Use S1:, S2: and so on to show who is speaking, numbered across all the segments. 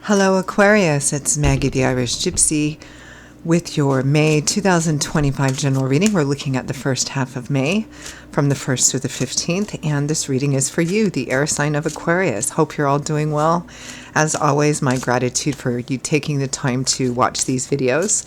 S1: Hello Aquarius, it's Maggie the Irish Gypsy with your May 2025 general reading. We're looking at the first half of May from the 1st through the 15th, and this reading is for you, the air sign of Aquarius. Hope you're all doing well. As always, my gratitude for you taking the time to watch these videos.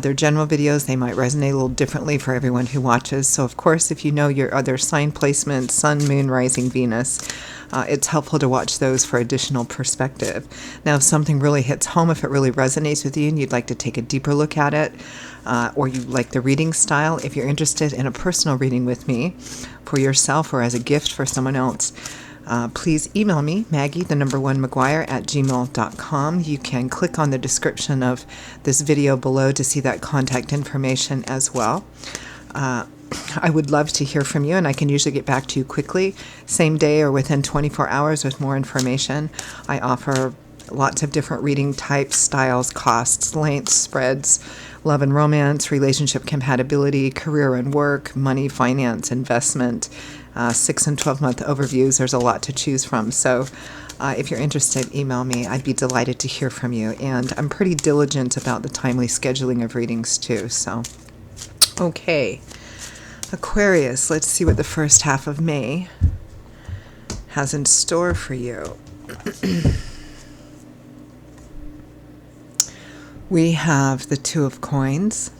S1: They're general videos. They might resonate a little differently for everyone who watches. So of course, if you know your other sign placements, Sun, Moon, Rising, Venus, it's helpful to watch those for additional perspective. Now, if something really hits home, if it really resonates with you and you'd like to take a deeper look at it, or you like the reading style, if you're interested in a personal reading with me for yourself or as a gift for someone else, please email me, Maggie1McGuire@gmail.com. You can click on the description of this video below to see that contact information as well. I would love to hear from you, and I can usually get back to you quickly, same day or within 24 hours with more information. I offer lots of different reading types, styles, costs, lengths, spreads, love and romance, relationship compatibility, career and work, money, finance, investment, 6 and 12-month overviews. There's a lot to choose from. So if you're interested, email me. I'd be delighted to hear from you. And I'm pretty diligent about the timely scheduling of readings too. So, okay. Aquarius, let's see what the first half of May has in store for you. We have the Two of Coins,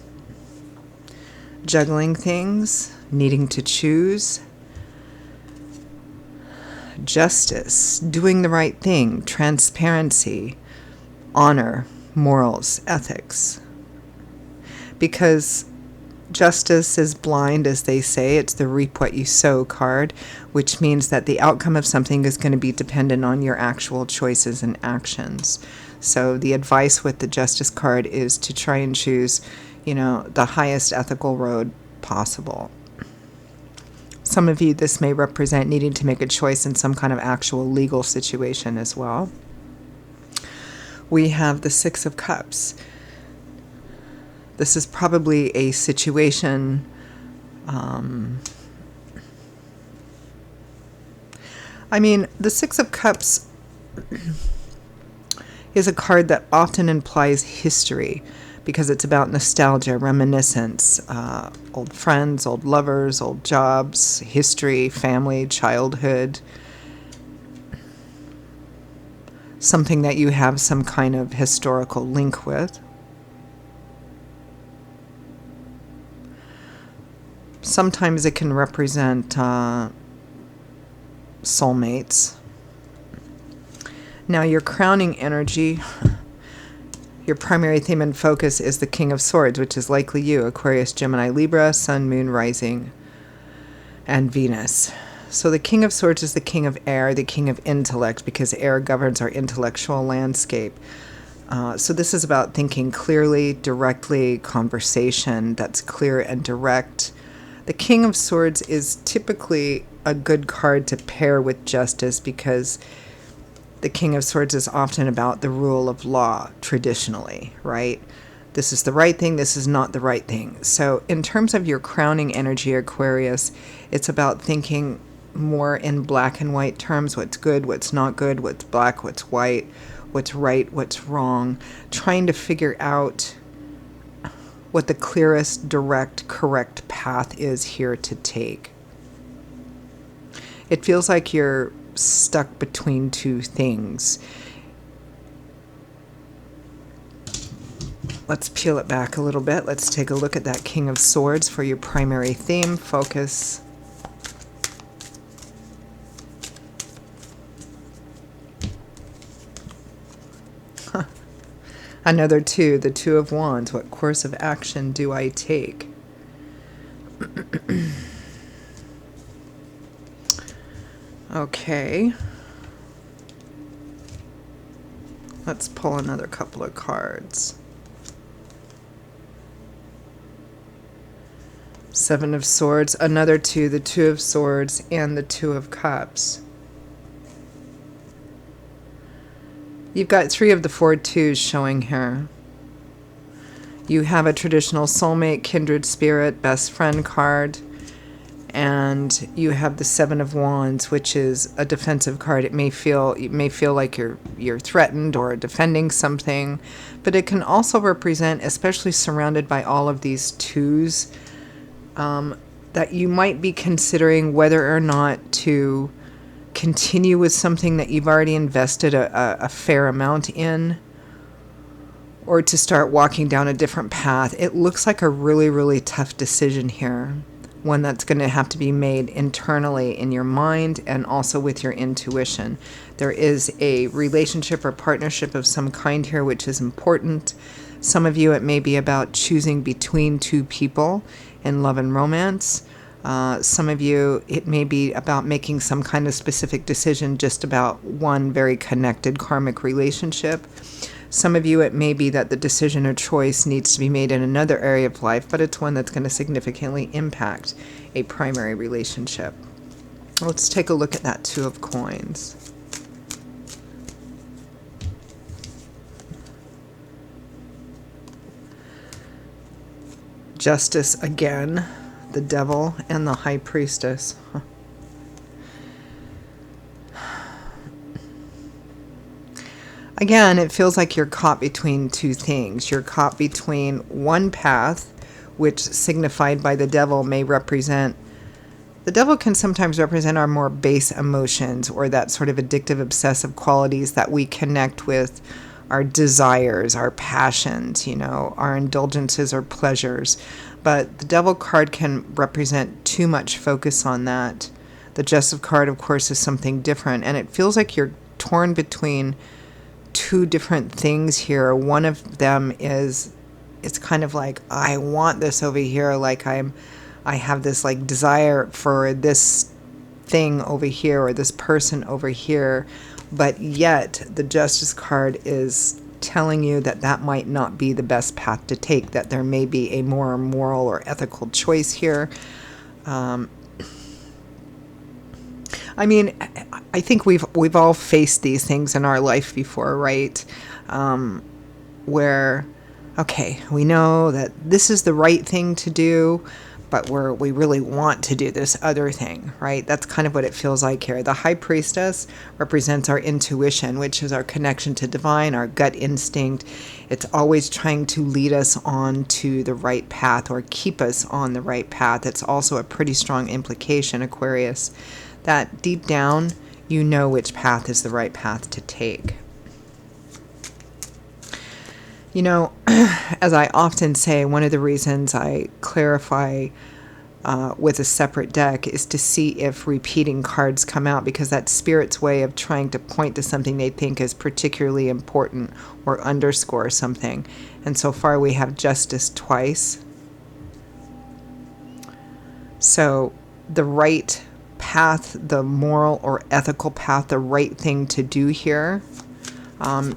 S1: juggling things, needing to choose, justice, doing the right thing, transparency, honor, morals, ethics. Because justice is blind, as they say. It's the reap what you sow card, which means that the outcome of something is going to be dependent on your actual choices and actions. So the advice with the justice card is to try and choose, the highest ethical road possible. Some of you, this may represent needing to make a choice in some kind of actual legal situation as well. We have the Six of Cups. This is probably a situation, the Six of Cups is a card that often implies history because it's about nostalgia, reminiscence, old friends, old lovers, old jobs, history, family, childhood, something that you have some kind of historical link with. Sometimes it can represent soulmates. Now, your crowning energy, your primary theme and focus is the King of Swords, which is likely you, Aquarius, Gemini, Libra, Sun, Moon, Rising, and Venus. So the King of Swords is the king of air, the king of intellect, because air governs our intellectual landscape. So this is about thinking clearly, directly, conversation that's clear and direct. The King of Swords is typically a good card to pair with justice because the King of Swords is often about the rule of law traditionally, right? This is the right thing, this is not the right thing. So in terms of your crowning energy, Aquarius, it's about thinking more in black and white terms, what's good, what's not good, what's black, what's white, what's right, what's wrong, trying to figure out what the clearest, direct, correct path is here to take. It feels like you're stuck between two things. Let's peel it back a little bit. Let's take a look at that King of Swords for your primary theme, focus. Another two, the Two of Wands. What course of action do I take? Okay. Let's pull another couple of cards. Seven of Swords, another two, the Two of Swords, and the Two of Cups. You've got three of the 4 twos showing here. You have a traditional soulmate, kindred spirit, best friend card, And you have the Seven of Wands, which is a defensive card. It may feel like you're threatened or defending something, but it can also represent, especially surrounded by all of these twos, that you might be considering whether or not to continue with something that you've already invested a fair amount in, or to start walking down a different path. It looks like a really, really tough decision here. One that's going to have to be made internally in your mind and also with your intuition. There is a relationship or partnership of some kind here which is important. Some of you, it may be about choosing between two people in love and romance. Some of you, it may be about making some kind of specific decision just about one very connected karmic relationship. Some of you, it may be that the decision or choice needs to be made in another area of life, but it's one that's going to significantly impact a primary relationship. Let's take a look at that Two of Coins. Justice again, the Devil, and the High Priestess. Again, it feels like you're caught between two things. You're caught between one path, which signified by the Devil may represent, the Devil can sometimes represent our more base emotions or that sort of addictive, obsessive qualities that we connect with our desires, our passions, our indulgences or pleasures. But the Devil card can represent too much focus on that. The Justice card, of course, is something different. And it feels like you're torn between two different things here. One of them is, it's kind of like, I want this over here, like I have this like desire for this thing over here or this person over here, but yet the Justice card is telling you that that might not be the best path to take, that there may be a more moral or ethical choice here. I mean, I think we've all faced these things in our life before, right? Where, okay, we know that this is the right thing to do, but we really want to do this other thing, right? That's kind of what it feels like here. The High Priestess represents our intuition, which is our connection to divine, our gut instinct. It's always trying to lead us on to the right path or keep us on the right path. It's also a pretty strong implication, Aquarius, that deep down, you know which path is the right path to take. As I often say, one of the reasons I clarify with a separate deck is to see if repeating cards come out, because that's Spirit's way of trying to point to something they think is particularly important or underscore something. And so far we have Justice twice. So the right path, the moral or ethical path, the right thing to do here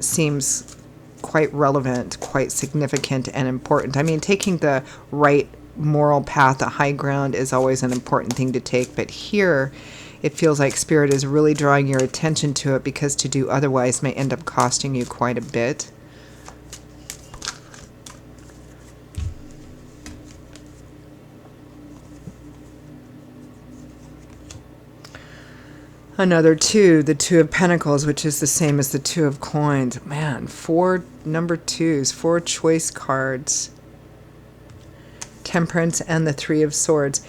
S1: seems quite relevant, quite significant and important. I mean, taking the right moral path, the high ground, is always an important thing to take, but here it feels like Spirit is really drawing your attention to it, because to do otherwise may end up costing you quite a bit. Another two, the Two of Pentacles, which is the same as the Two of Coins. Man, 4 number twos, 4 choice cards. Temperance and the Three of Swords.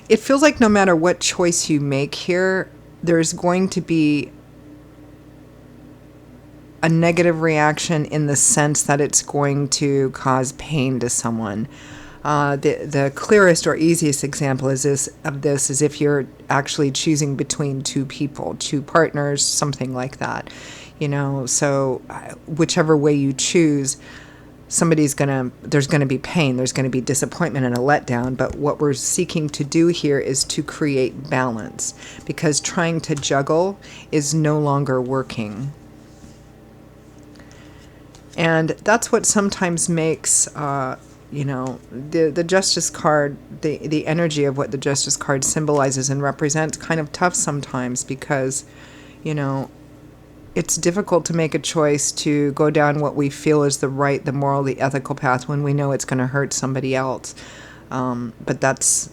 S1: It feels like no matter what choice you make here, there's going to be a negative reaction in the sense that it's going to cause pain to someone. The clearest or easiest example of this is if you're actually choosing between two people, two partners, something like that. So whichever way you choose, there's going to be pain, there's going to be disappointment and a letdown. But what we're seeking to do here is to create balance, because trying to juggle is no longer working. And that's what sometimes makes the Justice card, the energy of what the Justice card symbolizes and represents, kind of tough sometimes, because it's difficult to make a choice to go down what we feel is the right, the moral, the ethical path when we know it's going to hurt somebody else. But that's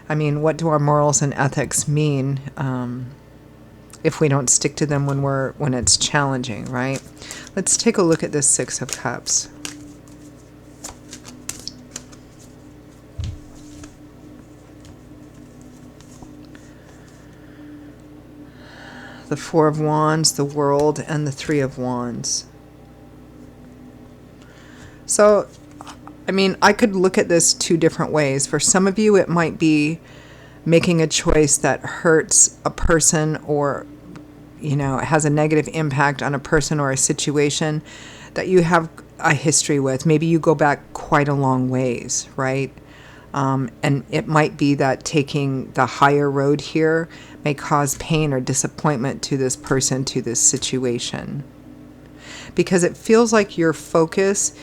S1: I mean, what do our morals and ethics mean if we don't stick to them when it's challenging, right? Let's take a look at this Six of Cups. The Four of Wands, the World, and the Three of Wands. So, I mean, I could look at this two different ways. For some of you, it might be making a choice that hurts a person, or, you know, has a negative impact on a person or a situation that you have a history with. Maybe you go back quite a long ways, right? And it might be that taking the higher road here may cause pain or disappointment to this person, to this situation. Because it feels like your focus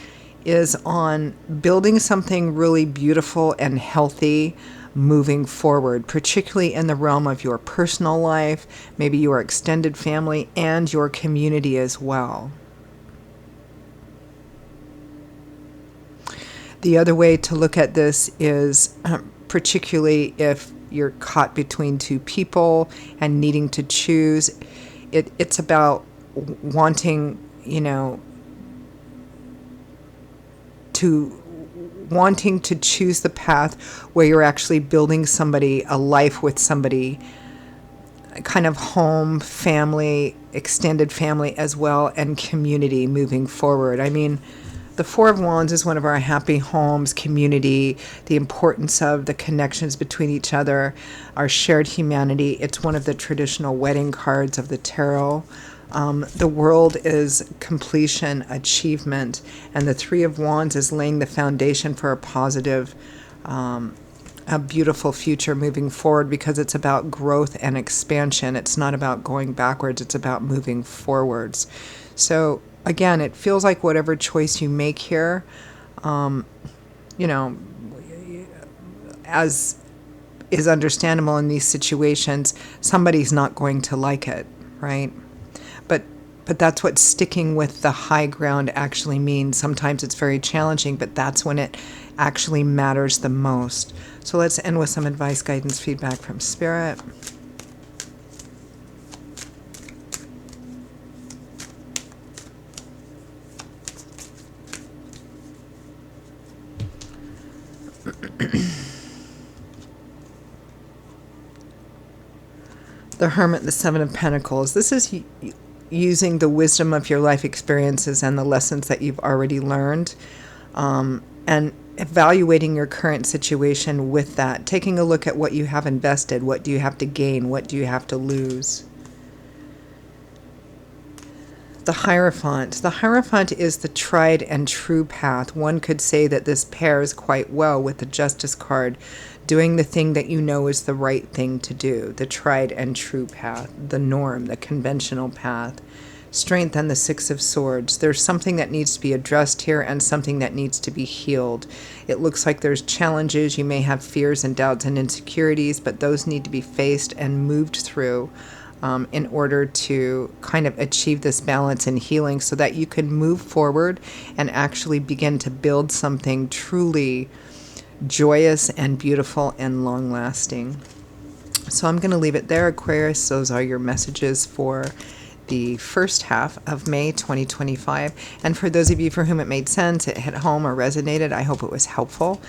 S1: is on building something really beautiful and healthy moving forward, particularly in the realm of your personal life, maybe your extended family, and your community as well. The other way to look at this is particularly if you're caught between two people and needing to choose, it's about wanting, you know, wanting to choose the path where you're actually building somebody, a life with somebody, kind of home, family, extended family as well, and community moving forward. I mean, the Four of Wands is one of our happy homes, community, the importance of the connections between each other, our shared humanity. It's one of the traditional wedding cards of the tarot. The World is completion, achievement, and the Three of Wands is laying the foundation for a positive, a beautiful future moving forward, because it's about growth and expansion. It's not about going backwards, it's about moving forwards. So again, it feels like whatever choice you make here, you know, as is understandable in these situations, somebody's not going to like it, right? But that's what sticking with the high ground actually means. Sometimes it's very challenging, but that's when it actually matters the most. So let's end with some advice, guidance, feedback from Spirit. The Hermit, the Seven of Pentacles. This is using the wisdom of your life experiences and the lessons that you've already learned, and evaluating your current situation with that, taking a look at what you have invested, what do you have to gain, what do you have to lose. The Hierophant. The Hierophant is the tried and true path. One could say that this pairs quite well with the Justice card, doing the thing that you know is the right thing to do, the tried and true path, the norm, the conventional path. Strength and the Six of Swords. There's something that needs to be addressed here and something that needs to be healed. It looks like there's challenges. You may have fears and doubts and insecurities, but those need to be faced and moved through in order to kind of achieve this balance and healing, so that you can move forward and actually begin to build something truly joyous and beautiful and long-lasting. So I'm going to leave it there, Aquarius. Those are your messages for the first half of May 2025. And for those of you for whom it made sense, it hit home or resonated, I hope it was helpful.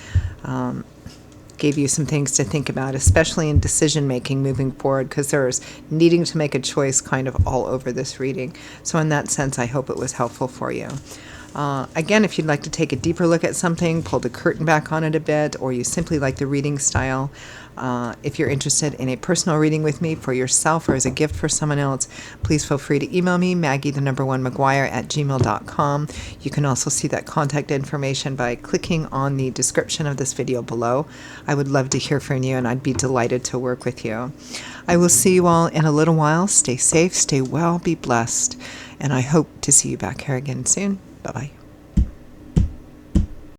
S1: Gave you some things to think about, especially in decision making moving forward, because there's needing to make a choice kind of all over this reading. So in that sense, I hope it was helpful for you. Again, if you'd like to take a deeper look at something, pull the curtain back on it a bit, or you simply like the reading style, if you're interested in a personal reading with me for yourself or as a gift for someone else, please feel free to email me, Maggie1McGuire@gmail.com. You can also see that contact information by clicking on the description of this video below. I would love to hear from you, and I'd be delighted to work with you. I will see you all in a little while. Stay safe, stay well, be blessed, and I hope to see you back here again soon. Bye-bye.